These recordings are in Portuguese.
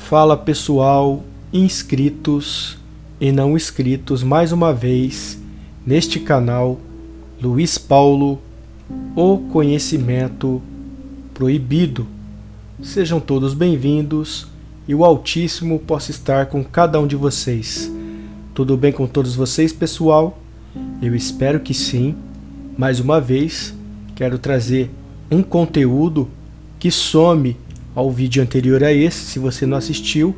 Fala pessoal, inscritos e não inscritos, mais uma vez neste canal Luiz Paulo, o conhecimento proibido. Sejam todos bem-vindos e o Altíssimo possa estar com cada um de vocês. Tudo bem com todos vocês, pessoal? Eu espero que sim. Mais uma vez, quero trazer um conteúdo que some ao vídeo anterior a esse, se você não assistiu,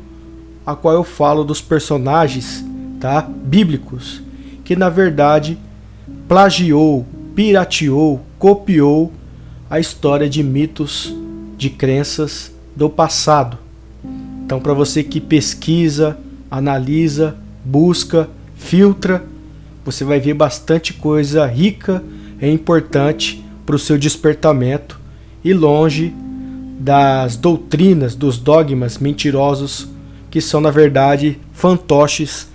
a qual eu falo dos personagens, bíblicos, que na verdade plagiou, pirateou, copiou a história de mitos, de crenças do passado. Então, para você que pesquisa, analisa, busca, filtra, você vai ver bastante coisa rica e importante para o seu despertamento e longe das doutrinas, dos dogmas mentirosos que são na verdade fantoches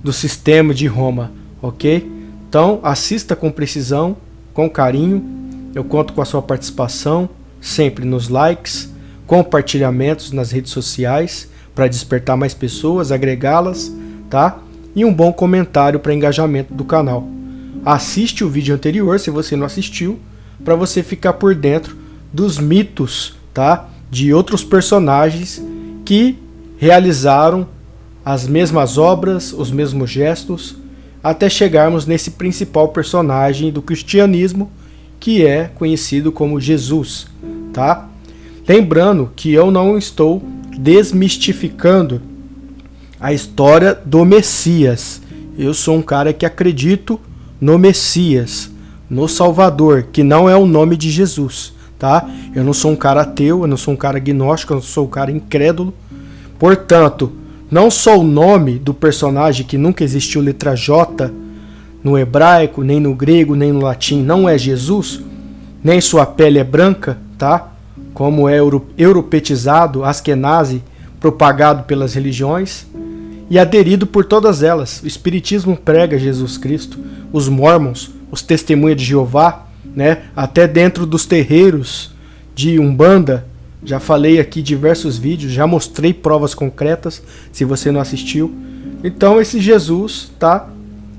do sistema de Roma, ok? Então assista com precisão, com carinho. Eu conto com a sua participação sempre nos likes, compartilhamentos nas redes sociais para despertar mais pessoas, agregá-las, e um bom comentário para engajamento do canal. Assiste o vídeo anterior se você não assistiu, para você ficar por dentro dos mitos, de outros personagens que realizaram as mesmas obras, os mesmos gestos, até chegarmos nesse principal personagem do cristianismo, que é conhecido como Jesus, Lembrando que eu não estou desmistificando a história do Messias. Eu sou um cara que acredito no Messias, no Salvador, que não é o nome de Jesus, Eu não sou um cara ateu, eu não sou um cara agnóstico, eu não sou um cara incrédulo. Portanto, não só o nome do personagem, que nunca existiu letra J no hebraico, nem no grego, nem no latim, não é Jesus, nem sua pele é branca, como é europetizado, askenazi, propagado pelas religiões e aderido por todas elas. O Espiritismo prega Jesus Cristo, os Mormons, os Testemunhas de Jeová, até dentro dos terreiros de Umbanda. Já falei aqui diversos vídeos, já mostrei provas concretas, se você não assistiu. Então esse Jesus,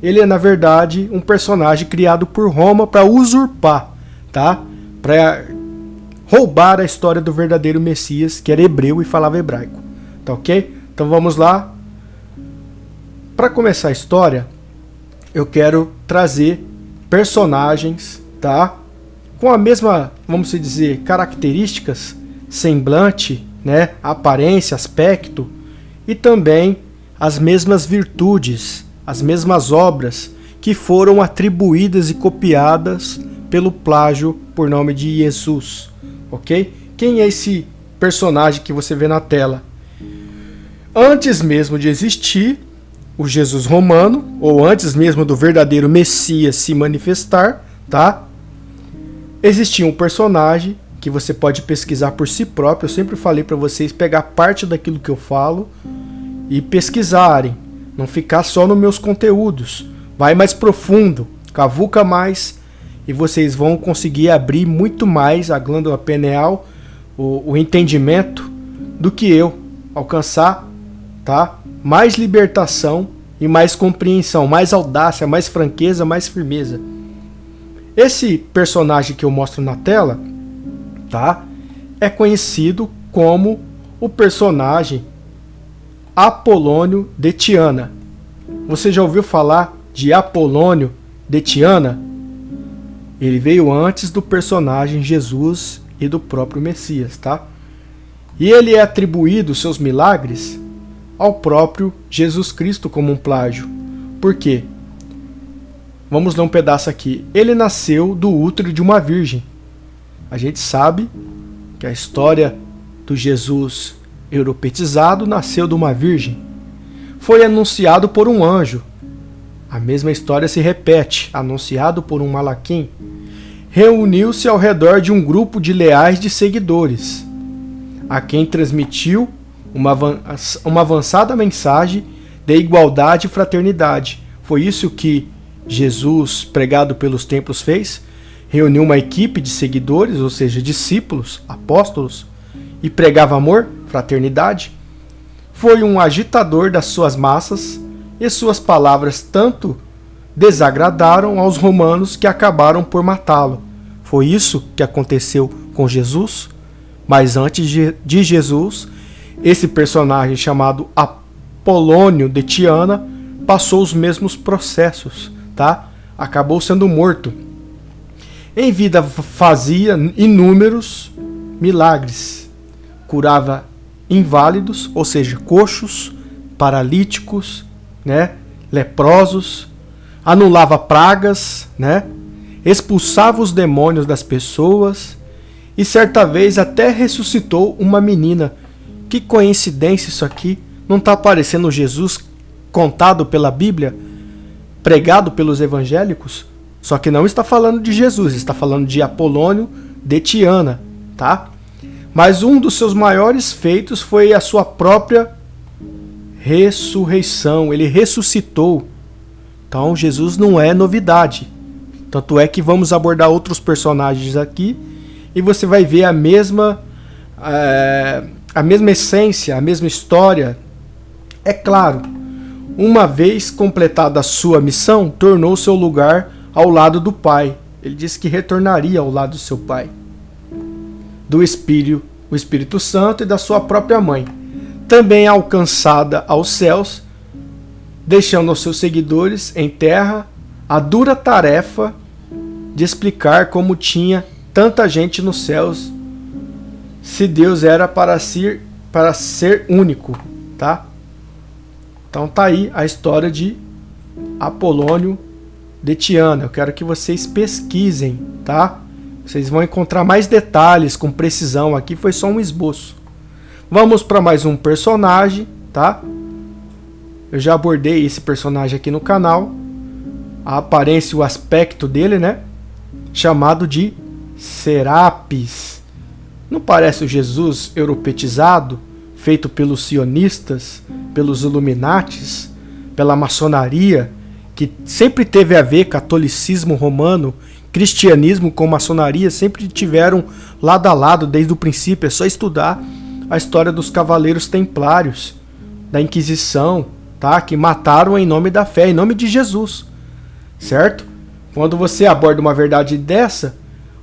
ele é na verdade um personagem criado por Roma para usurpar, para roubar a história do verdadeiro Messias, que era hebreu e falava hebraico. Ok? Então vamos lá. Para começar a história, eu quero trazer personagens, com a mesma, vamos dizer, características, semblante, aparência, aspecto, e também as mesmas virtudes, as mesmas obras que foram atribuídas e copiadas pelo plágio por nome de Jesus, ok? Quem é esse personagem que você vê na tela? Antes mesmo de existir o Jesus romano, ou antes mesmo do verdadeiro Messias se manifestar, existia um personagem que você pode pesquisar por si próprio. Eu sempre falei para vocês pegar parte daquilo que eu falo e pesquisarem, não ficar só nos meus conteúdos. Vai mais profundo, cavuca mais, e vocês vão conseguir abrir muito mais a glândula pineal, o entendimento, do que eu, alcançar mais libertação e mais compreensão, mais audácia, mais franqueza, mais firmeza. Esse personagem que eu mostro na tela, é conhecido como o personagem Apolônio de Tiana. Você já ouviu falar de Apolônio de Tiana? Ele veio antes do personagem Jesus e do próprio Messias, E ele é atribuído seus milagres ao próprio Jesus Cristo como um plágio. Por quê? Vamos ler um pedaço aqui. Ele nasceu do útero de uma virgem. A gente sabe que a história do Jesus europetizado nasceu de uma virgem. Foi anunciado por um anjo. A mesma história se repete, anunciado por um malaquim. Reuniu-se ao redor de um grupo de leais de seguidores, a quem transmitiu uma avançada mensagem de igualdade e fraternidade. Foi isso que Jesus, pregado pelos templos, fez. Reuniu uma equipe de seguidores, ou seja, discípulos, apóstolos, e pregava amor, fraternidade. foi um agitador das suas massas, e suas palavras tanto desagradaram aos romanos que acabaram por matá-lo. Foi isso que aconteceu com Jesus? Mas antes de Jesus, esse personagem chamado Apolônio de Tiana passou os mesmos processos, tá? Acabou sendo morto. Em vida fazia inúmeros milagres. Curava inválidos, ou seja, coxos, paralíticos, né? Leprosos, anulava pragas, né? Expulsava os demônios das pessoas e certa vez até ressuscitou uma menina. Que coincidência isso aqui! Não está aparecendo Jesus contado pela Bíblia, pregado pelos evangélicos? Só que não está falando de Jesus, está falando de Apolônio de Tiana, tá? Mas um dos seus maiores feitos foi a sua própria ressurreição. Ele ressuscitou. Então Jesus não é novidade. Tanto é que vamos abordar outros personagens aqui e você vai ver a mesma essência, a mesma história. É claro, uma vez completada a sua missão, tornou seu lugar ao lado do Pai. Ele disse que retornaria ao lado do seu Pai, do Espírito Santo e da sua própria mãe. Também alcançada aos céus, deixando aos seus seguidores em terra a dura tarefa de explicar como tinha tanta gente nos céus, se Deus era para ser único, tá? Então tá aí a história de Apolônio de Tiana. Eu quero que vocês pesquisem, tá? Vocês vão encontrar mais detalhes com precisão. Aqui foi só um esboço. Vamos para mais um personagem, tá? Eu já abordei esse personagem aqui no canal. A aparência e o aspecto dele, né? Chamado de Serapis. Não parece o Jesus europeizado, feito pelos sionistas, pelos Illuminatis, pela maçonaria, que sempre teve a ver catolicismo romano, cristianismo com maçonaria, sempre tiveram lado a lado desde o princípio. É só estudar a história dos cavaleiros templários, da Inquisição, tá? Que mataram em nome da fé, em nome de Jesus, certo? Quando você aborda uma verdade dessa,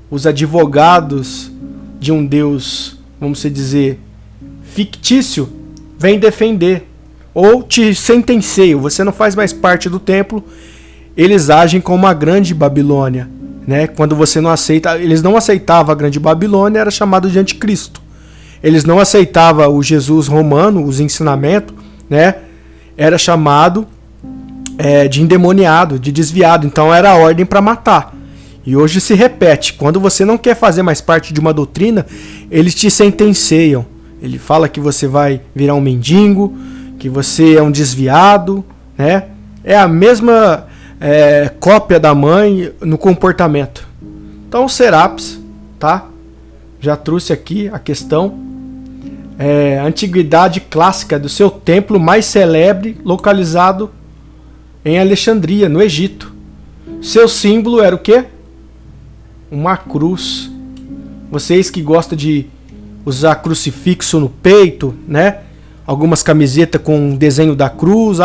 os advogados de um Deus, vamos dizer, fictício, vêm defender ou te sentenciam. Você não faz mais parte do templo. Eles agem como a grande Babilônia, né? Quando você não aceita, eles não aceitavam a grande Babilônia, era chamado de anticristo. Eles não aceitavam o Jesus romano, os ensinamentos, né? Era chamado de endemoniado, de desviado. Então era a ordem para matar. E hoje se repete. Quando você não quer fazer mais parte de uma doutrina, eles te sentenciam. Ele fala que você vai virar um mendigo, que você é um desviado, né? É a mesma cópia da mãe no comportamento. Então o Serapis, tá? Já trouxe aqui a questão. A antiguidade clássica do seu templo mais celebre, localizado em Alexandria, no Egito. Seu símbolo era o quê? Uma cruz. Vocês que gostam de usar crucifixo no peito, né? Algumas camisetas com desenho da cruz,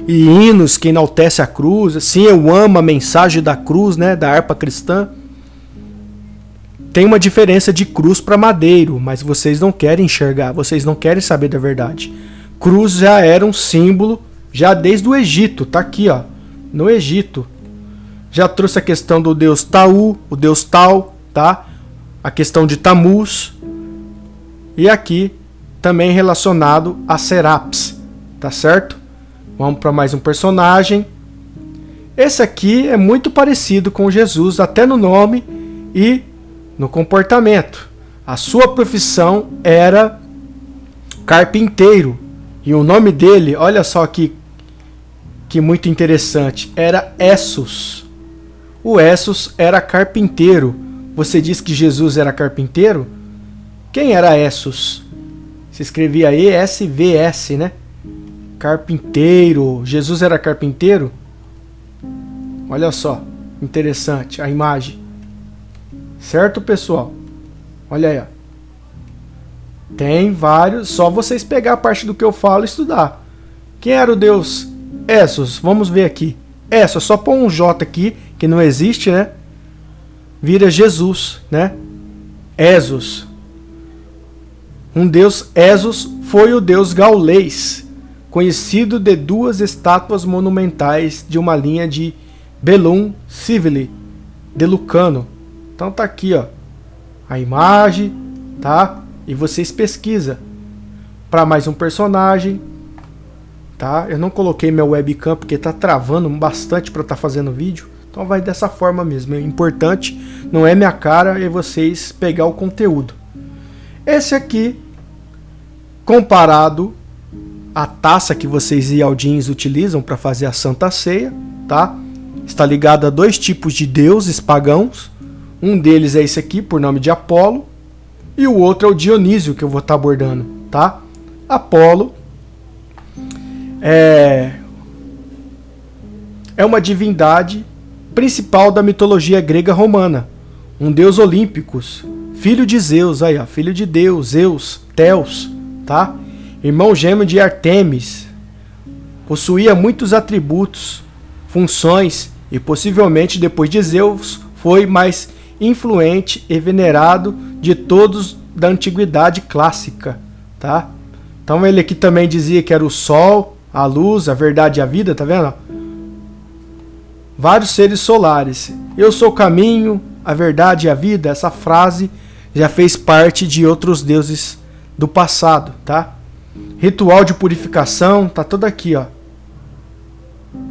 e hinos que enaltece a cruz. Assim, eu amo a mensagem da cruz, né? Da harpa cristã. Tem uma diferença de cruz para madeiro, mas vocês não querem enxergar, vocês não querem saber da verdade. Cruz já era um símbolo, já desde o Egito, tá aqui, ó, no Egito. Já trouxe a questão do deus Taú, o deus Tal, tá? A questão de Tamuz. E aqui também relacionado a Serapis, tá certo? Vamos para mais um personagem. Esse aqui é muito parecido com Jesus, até no nome e no comportamento. A sua profissão era carpinteiro. E o nome dele, olha só que muito interessante, era Essos. O Essos era carpinteiro. Você diz que Jesus era carpinteiro? Quem era Essos? Se escrevia ESVS, né? Carpinteiro. Jesus era carpinteiro? Olha só, interessante a imagem. Certo, pessoal? Olha aí, ó. Tem vários, só vocês pegar a parte do que eu falo e estudar. Quem era o deus Essos? Vamos ver aqui. Essos, só pôr um J aqui, que não existe, né? Vira Jesus, né? Esos. Um deus Esos foi o deus gaulês, conhecido de duas estátuas monumentais de uma linha de Belum Civili, de Lucano. Então tá aqui, ó, a imagem, tá? E vocês pesquisam para mais um personagem, tá? Eu não coloquei meu webcam porque tá travando bastante para estar fazendo vídeo. Então vai dessa forma mesmo. O importante não é minha cara, é vocês pegar o conteúdo. Esse aqui, comparado à taça que vocês e Aldins utilizam para fazer a Santa Ceia, tá? Está ligado a dois tipos de deuses pagãos. Um deles é esse aqui, por nome de Apolo, e o outro é o Dionísio, que eu vou estar abordando, tá? Apolo é uma divindade principal da mitologia grega romana, um deus olímpico, filho de Zeus, aí, ó, filho de Deus, Zeus, Teus, tá? Irmão gêmeo de Artemis, possuía muitos atributos, funções e possivelmente depois de Zeus foi mais influente e venerado de todos da antiguidade clássica, tá? Então ele aqui também dizia que era o sol, a luz, a verdade e a vida, tá vendo? Vários seres solares. Eu sou o caminho, a verdade e a vida. Essa frase já fez parte de outros deuses do passado, tá? Ritual de purificação, tá tudo aqui, ó.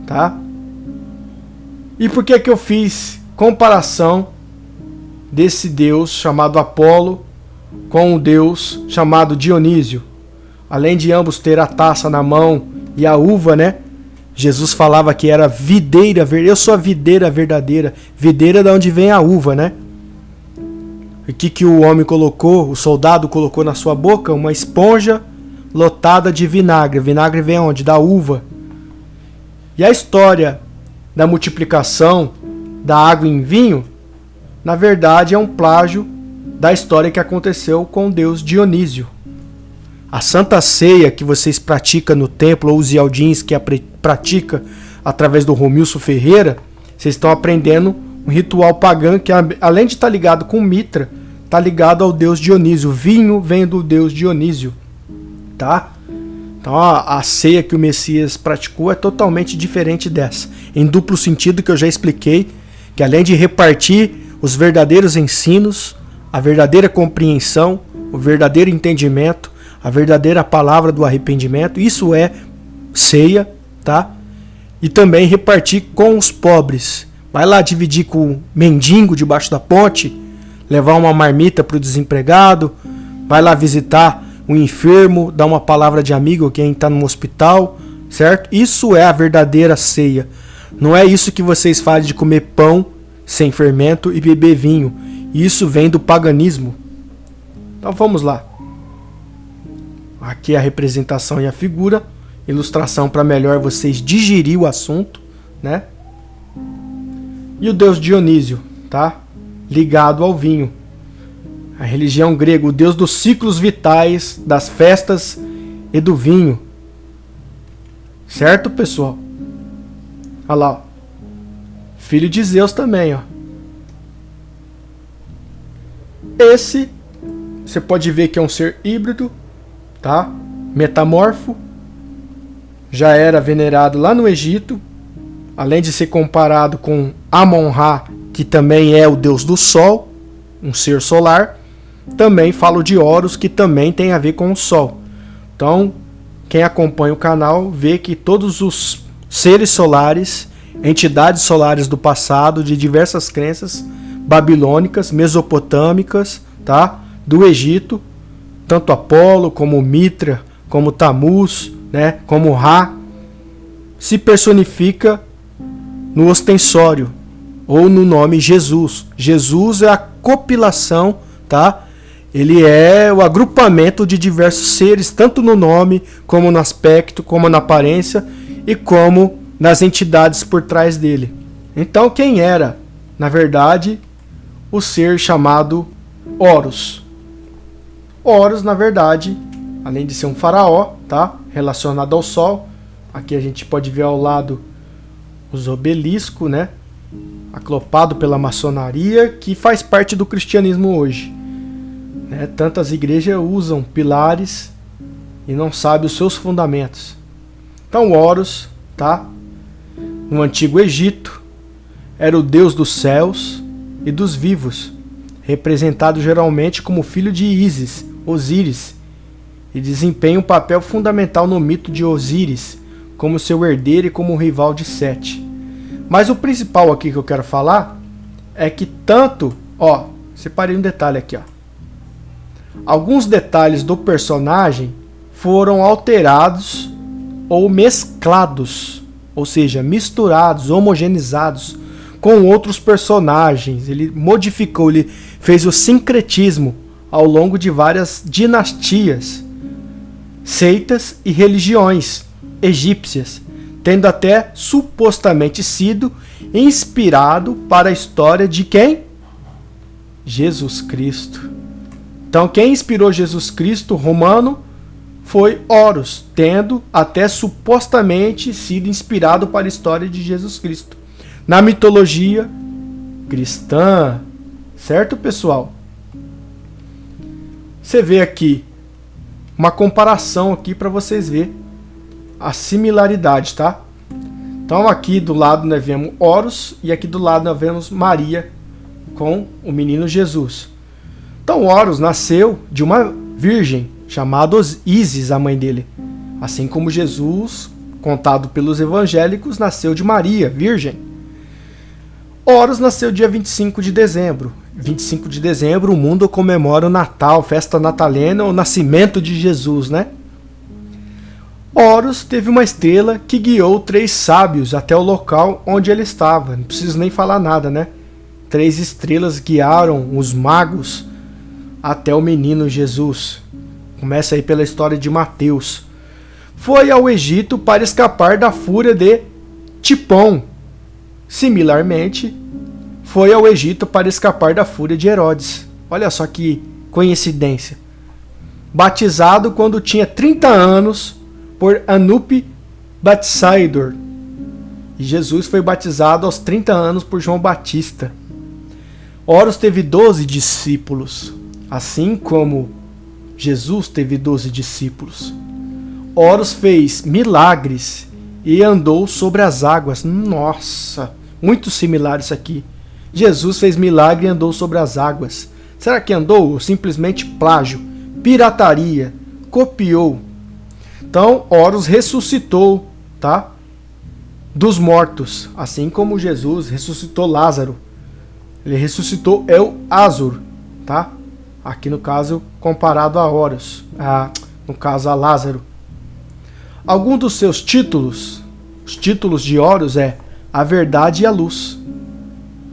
Tá? E por que eu fiz comparação desse deus chamado Apolo com o deus chamado Dionísio? Além de ambos ter a taça na mão e a uva, né? Jesus falava que era videira, eu sou a videira verdadeira. Videira é de onde vem a uva, né? O que o homem colocou, o soldado colocou na sua boca? Uma esponja lotada de vinagre. Vinagre vem aonde? Da uva. E a história da multiplicação da água em vinho, na verdade é um plágio da história que aconteceu com o deus Dionísio. A Santa Ceia que vocês praticam no templo, ou os Aldins que a pratica através do Romilson Ferreira, vocês estão aprendendo um ritual pagão que, além de estar ligado com Mitra, está ligado ao deus Dionísio. O vinho vem do deus Dionísio, tá? Então a ceia que o Messias praticou é totalmente diferente dessa, em duplo sentido, que eu já expliquei, que além de repartir os verdadeiros ensinos, a verdadeira compreensão, o verdadeiro entendimento, a verdadeira palavra do arrependimento, isso é ceia, tá? E também repartir com os pobres. Vai lá dividir com o mendigo debaixo da ponte, levar uma marmita para o desempregado, vai lá visitar o enfermo, dar uma palavra de amigo a quem está no hospital, certo? Isso é a verdadeira ceia. Não é isso que vocês fazem de comer pão sem fermento e beber vinho. Isso vem do paganismo. Então vamos lá. Aqui é a representação e a figura, ilustração para melhor vocês digerir o assunto, né? E o deus Dionísio, tá? Ligado ao vinho. A religião grega, o deus dos ciclos vitais, das festas e do vinho. Certo, pessoal? Olha lá, ó. Filho de Zeus também, ó. Esse, você pode ver que é um ser híbrido, tá? Metamorfo. Já era venerado lá no Egito. Além de ser comparado com Amon-Ra, que também é o deus do sol, um ser solar. Também falo de Horus, que também tem a ver com o sol. Então, quem acompanha o canal vê que todos os seres solares, entidades solares do passado, de diversas crenças babilônicas, mesopotâmicas, tá? Do Egito, tanto Apolo, como Mitra, como Tamuz, né? Como Ra, se personifica no ostensório, ou no nome Jesus. Jesus é a compilação, tá? Ele é o agrupamento de diversos seres, tanto no nome, como no aspecto, como na aparência, e como nas entidades por trás dele. Então quem era, na verdade, o ser chamado Horus? Horus, na verdade, além de ser um faraó, tá? Relacionado ao sol, aqui a gente pode ver ao lado os obeliscos, né? Aclopado pela maçonaria, que faz parte do cristianismo hoje. Né? Tantas igrejas usam pilares e não sabem os seus fundamentos. Então Horus, tá? No Antigo Egito, era o deus dos céus e dos vivos, representado geralmente como filho de Ísis, Osíris, e desempenha um papel fundamental no mito de Osíris, como seu herdeiro e como rival de Sete. Mas o principal aqui que eu quero falar é que tanto, separei um detalhe aqui, alguns detalhes do personagem foram alterados ou mesclados, ou seja, misturados, homogeneizados com outros personagens. Ele modificou, ele fez o sincretismo ao longo de várias dinastias, seitas e religiões egípcias, tendo até supostamente sido inspirado para a história de quem? Jesus Cristo. Então quem inspirou Jesus Cristo romano foi Horus, tendo até supostamente sido inspirado para a história de Jesus Cristo. Na mitologia cristã, certo, pessoal? Você vê aqui uma comparação aqui para vocês verem a similaridade, tá? Então aqui do lado nós vemos Horus e aqui do lado nós vemos Maria com o menino Jesus. Então Horus nasceu de uma virgem chamada Ísis, a mãe dele. Assim como Jesus, contado pelos evangélicos, nasceu de Maria, virgem. Horus nasceu dia 25 de dezembro. 25 de dezembro o mundo comemora o Natal, festa natalina, o nascimento de Jesus, né? Horus teve uma estrela que guiou 3 sábios até o local onde ele estava. Não preciso nem falar nada, né? 3 estrelas guiaram os magos até o menino Jesus. Começa aí pela história de Mateus. Foi ao Egito para escapar da fúria de Tipom. Similarmente, foi ao Egito para escapar da fúria de Herodes. Olha só que coincidência. Batizado quando tinha 30 anos por Anup Batsaidor. E Jesus foi batizado aos 30 anos por João Batista. Horus teve 12 discípulos, assim como Jesus teve 12 discípulos. Horus fez milagres e andou sobre as águas. Nossa, muito similar isso aqui. Jesus fez milagre e andou sobre as águas. Será que andou ou simplesmente plágio, pirataria, copiou? Então, Horus ressuscitou, tá? Dos mortos, assim como Jesus ressuscitou Lázaro. Ele ressuscitou El-Azur, tá? Aqui no caso, comparado a Horus, no caso a Lázaro. Alguns dos seus títulos, os títulos de Horus é a verdade e a luz,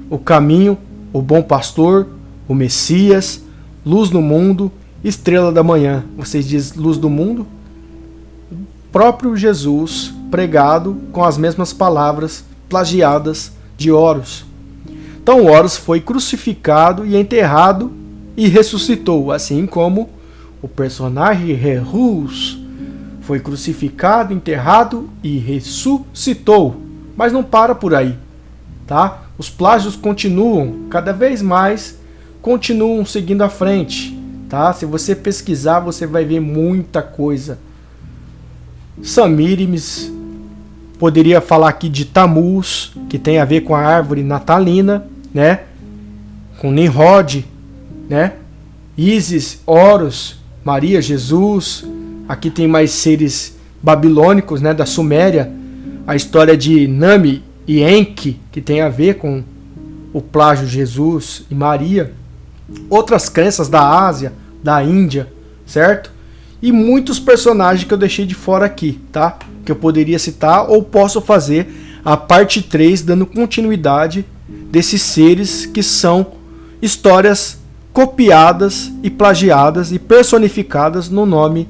o caminho, o bom pastor, o Messias, luz no mundo, estrela da manhã. Vocês dizem luz do mundo? O próprio Jesus pregado com as mesmas palavras plagiadas de Horus. Então Horus foi crucificado e enterrado e ressuscitou, assim como o personagem Horus foi crucificado, enterrado e ressuscitou. Mas não para por aí, tá? Os plágios continuam, cada vez mais continuam seguindo à frente, tá? Se você pesquisar, você vai ver muita coisa. Samírimes, poderia falar aqui de Tammuz, que tem a ver com a árvore natalina, né? Com Nimrod, né? Ísis, Horus, Maria, Jesus. Aqui tem mais seres babilônicos, né? Da Suméria. A história de Nami e Enki, que tem a ver com o plágio Jesus e Maria. Outras crenças da Ásia, da Índia, certo? E muitos personagens que eu deixei de fora aqui, tá? Que eu poderia citar ou posso fazer a parte 3 dando continuidade desses seres que são histórias copiadas e plagiadas e personificadas no nome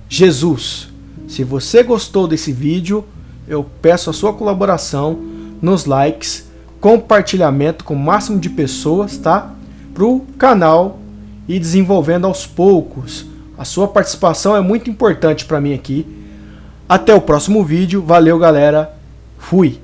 Jesus. Se você gostou desse vídeo, eu peço a sua colaboração nos likes, compartilhamento com o máximo de pessoas, tá? Para o canal e desenvolvendo aos poucos. A sua participação é muito importante para mim aqui. Até o próximo vídeo. Valeu, galera. Fui!